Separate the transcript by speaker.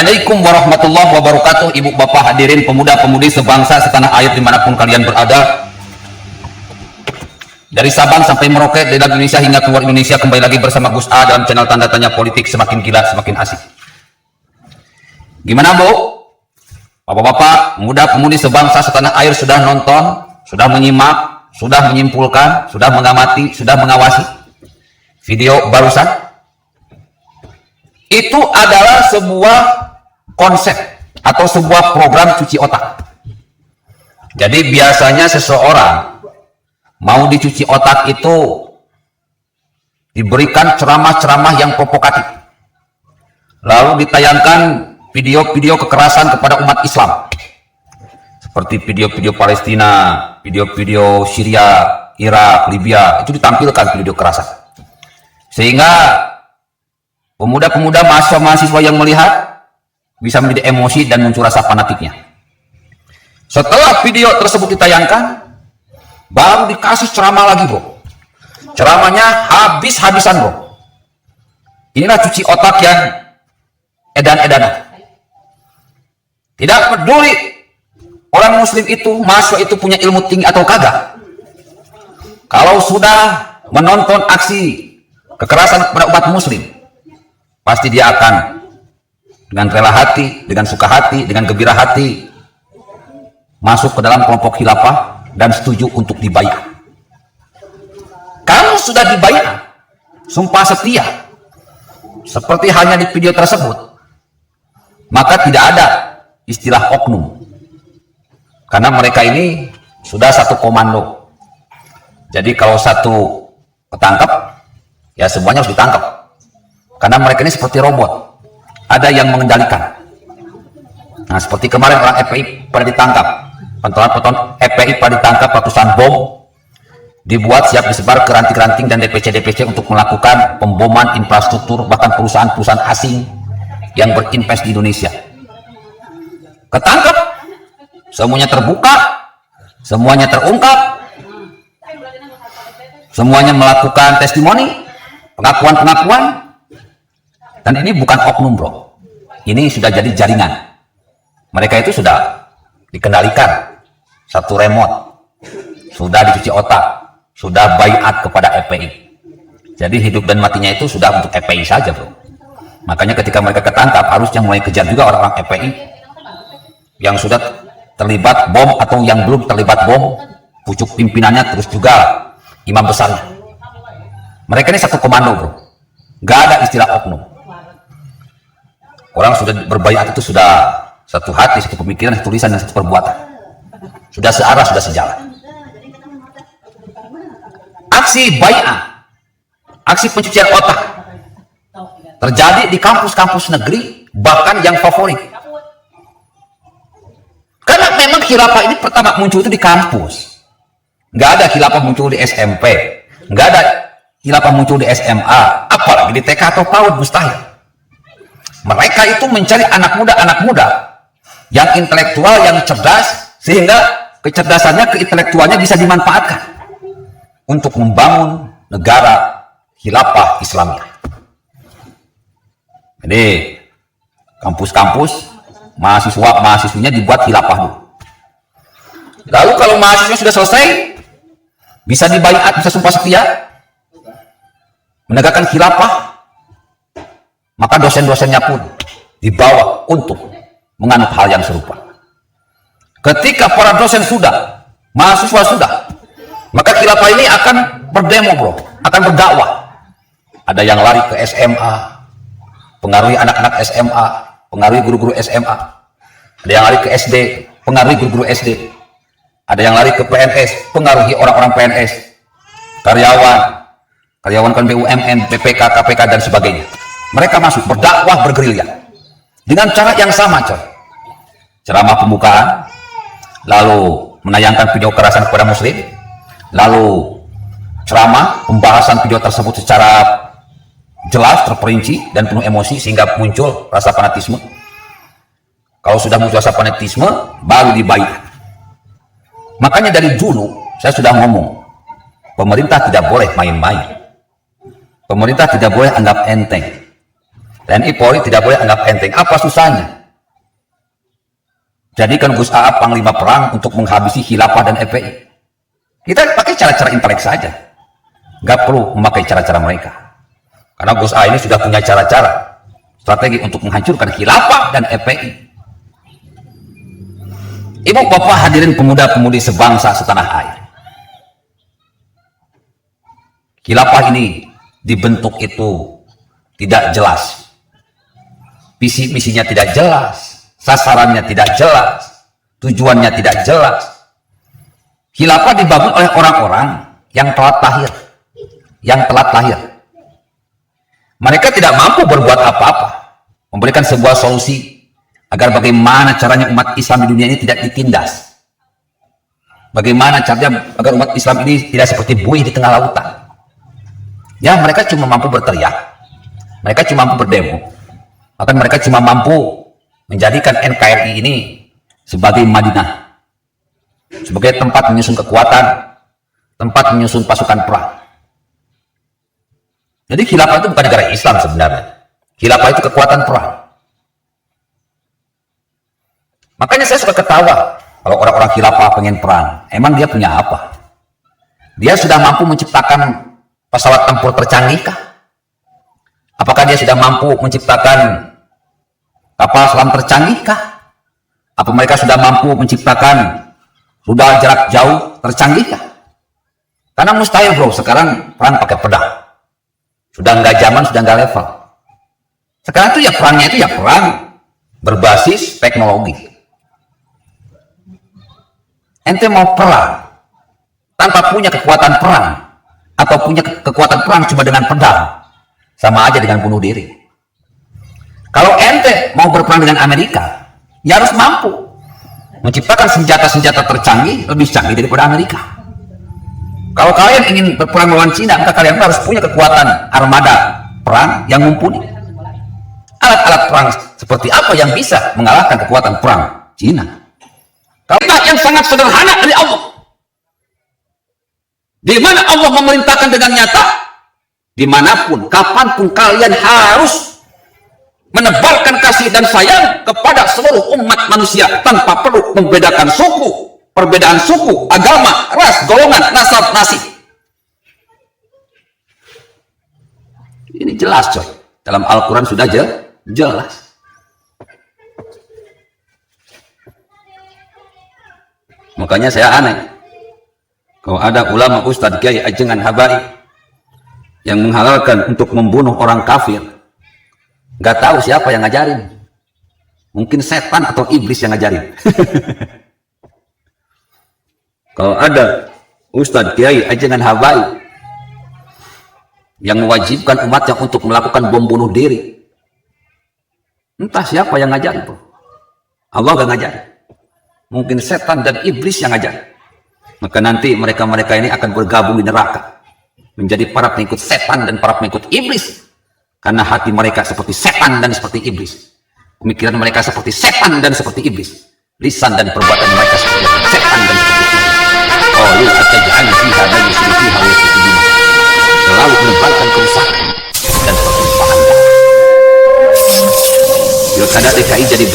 Speaker 1: Assalamualaikum warahmatullahi wabarakatuh. Ibu bapak hadirin pemuda-pemudi sebangsa setanah air dimanapun kalian berada, dari Sabang sampai Merauke, dari Indonesia hingga keluar Indonesia, kembali lagi bersama Gus A dalam channel Tanda Tanya Politik, semakin gila semakin asik. Gimana Bu? Bapak-bapak, pemuda-pemudi sebangsa setanah air sudah nonton, sudah menyimak, sudah menyimpulkan, sudah mengamati, sudah mengawasi video barusan? Itu adalah sebuah konsep atau sebuah program cuci otak. Jadi biasanya seseorang mau dicuci otak itu diberikan ceramah-ceramah yang provokatif, lalu ditayangkan video-video kekerasan kepada umat Islam, seperti video-video Palestina, video-video Syria, Irak, Libya, itu ditampilkan video kekerasan, sehingga pemuda-pemuda, mahasiswa-mahasiswa yang melihat bisa menjadi emosi dan muncul rasa fanatiknya. Setelah video tersebut ditayangkan, baru dikasih ceramah lagi bro. Ceramahnya habis-habisan bro. Inilah cuci otak yang edan-edanan. Tidak peduli orang muslim itu, mahasiswa itu punya ilmu tinggi atau kagak. Kalau sudah menonton aksi kekerasan kepada umat muslim, pasti dia akan dengan rela hati, dengan suka hati, dengan gembira hati masuk ke dalam kelompok khilafah dan setuju untuk dibayar. Kalau sudah dibayar, sumpah setia seperti halnya di video tersebut, maka tidak ada istilah oknum, karena mereka ini sudah satu komando. Jadi kalau satu ketangkap, ya semuanya harus ditangkap, karena mereka ini seperti robot, ada yang mengendalikan. Nah, seperti kemarin orang FPI pada ditangkap, penonton FPI pada ditangkap, ratusan bom dibuat siap disebar ke ranting-ranting dan DPC-DPC untuk melakukan pemboman infrastruktur, bahkan perusahaan-perusahaan asing yang berinvest di Indonesia. Ketangkap, semuanya terbuka, semuanya terungkap, semuanya melakukan testimoni, pengakuan-pengakuan. Dan ini bukan oknum bro, ini sudah jadi jaringan. Mereka itu sudah dikendalikan, satu remote, sudah dicuci otak, sudah baiat kepada FPI. Jadi hidup dan matinya itu sudah untuk FPI saja bro. Makanya ketika mereka ketangkap, harusnya mulai kejar juga orang-orang FPI yang sudah terlibat bom atau yang belum terlibat bom, pucuk pimpinannya, terus juga imam besarnya. Mereka ini satu komando bro, gak ada istilah oknum. Orang sudah berbaiat itu sudah satu hati, satu pemikiran, satu tulisan, dan satu perbuatan. Sudah searah, sudah sejalan. Aksi baiat, aksi pencucian otak terjadi di kampus-kampus negeri, bahkan yang favorit. Karena memang khilafah ini pertama muncul itu di kampus. Nggak ada khilafah muncul di SMP, nggak ada khilafah muncul di SMA, apalagi di TK atau PAUD, mustahil. Mereka itu mencari anak muda yang intelektual, yang cerdas, sehingga kecerdasannya, keintelektualnya bisa dimanfaatkan untuk membangun negara khilafah Islamiyah. Jadi kampus-kampus, mahasiswa-mahasiswinya dibuat khilafah dulu. Lalu kalau mahasiswa sudah selesai, bisa dibaiat, bisa sumpah setia menegakkan khilafah, maka dosen-dosennya pun dibawa untuk menganut hal yang serupa. Ketika para dosen sudah, mahasiswa sudah, maka khilafah ini akan berdemo bro, akan berdakwah. Ada yang lari ke SMA, pengaruhi anak-anak SMA, pengaruhi guru-guru SMA. Ada yang lari ke SD, pengaruhi guru-guru SD. Ada yang lari ke PNS, pengaruhi orang-orang PNS, karyawan kan BUMN, BPK, KPK, dan sebagainya. Mereka masuk berdakwah, bergerilya dengan cara yang sama coy. Ceramah pembukaan, lalu menayangkan video kekerasan kepada muslim, lalu ceramah pembahasan video tersebut secara jelas, terperinci, dan penuh emosi, sehingga muncul rasa fanatisme. Kalau sudah muncul rasa fanatisme, baru dibayar. Makanya dari dulu saya sudah ngomong, pemerintah tidak boleh main-main, pemerintah tidak boleh anggap enteng. TNI Polri tidak boleh anggap enteng. Apa susahnya? Jadikan Gus Aap panglima perang untuk menghabisi khilafah dan FPI. Kita pakai cara-cara intelek saja. Gak perlu memakai cara-cara mereka. Karena Gus Aap ini sudah punya cara-cara, strategi untuk menghancurkan khilafah dan FPI. Ibu bapak hadirin pemuda-pemudi sebangsa setanah air. Khilafah ini dibentuk itu tidak jelas. Visi misinya tidak jelas, sasarannya tidak jelas, tujuannya tidak jelas. Khilafah dibangun oleh orang-orang yang telat lahir. Mereka tidak mampu berbuat apa-apa, memberikan sebuah solusi agar bagaimana caranya umat Islam di dunia ini tidak ditindas. Bagaimana caranya agar umat Islam ini tidak seperti buih di tengah lautan. Ya, mereka cuma mampu berteriak, mereka cuma mampu berdemo, bahkan mereka cuma mampu menjadikan NKRI ini sebagai Madinah, sebagai tempat menyusun kekuatan, tempat menyusun pasukan perang. Jadi khilafah itu bukan negara Islam sebenarnya. Khilafah itu kekuatan perang. Makanya saya suka ketawa kalau orang-orang khilafah pengen perang. Emang dia punya apa? Dia sudah mampu menciptakan pesawat tempur tercanggih kah? Apakah dia sudah mampu menciptakan kapal selam tercanggih kah? Apa mereka sudah mampu menciptakan rudal jarak jauh tercanggih kah? Karena mustahil bro, sekarang perang pakai pedang. Sudah nggak zaman, sudah nggak level. Sekarang itu ya perangnya itu ya perang berbasis teknologi. Ente mau perang tanpa punya kekuatan perang, atau punya kekuatan perang cuma dengan pedang, sama aja dengan bunuh diri. Kalau ente mau berperang dengan Amerika, ya harus mampu menciptakan senjata-senjata tercanggih, lebih canggih daripada Amerika. Kalau kalian ingin berperang melawan Cina, maka kalian harus punya kekuatan armada perang yang mumpuni. Alat-alat perang seperti apa yang bisa mengalahkan kekuatan perang Cina? Kalimat yang sangat sederhana dari Allah. Di mana Allah memerintahkan dengan nyata, dimanapun, kapanpun kalian harus menebarkan kasih dan sayang kepada seluruh umat manusia tanpa perlu membedakan suku, perbedaan suku, agama, ras, golongan, nasab, nasib. Ini jelas coy, dalam Al-Quran sudah jelas. Makanya saya aneh kalau ada ulama, ustadz, kiai, ajengan, habaib yang menghalalkan untuk membunuh orang kafir, nggak tahu siapa yang ngajarin. Mungkin setan atau iblis yang ngajarin. Kalau ada ustadz, kiai, ajengan, habaib yang mewajibkan umatnya untuk melakukan bom bunuh diri, entah siapa yang ngajarin bro. Allah nggak ngajarin. Mungkin setan dan iblis yang ngajarin. Maka nanti mereka-mereka ini akan bergabung di neraka, menjadi para pengikut setan dan para pengikut iblis. Karena hati mereka seperti setan dan seperti iblis. Pemikiran mereka seperti setan dan seperti iblis. Lisan dan perbuatan mereka seperti setan dan seperti iblis. Qalu ataj'alu fiha man yusrifu fiha wa yasfiku dimah. Selalu menebarkan kerusakan dan pertumpahan darah. Pilkada DKI jadi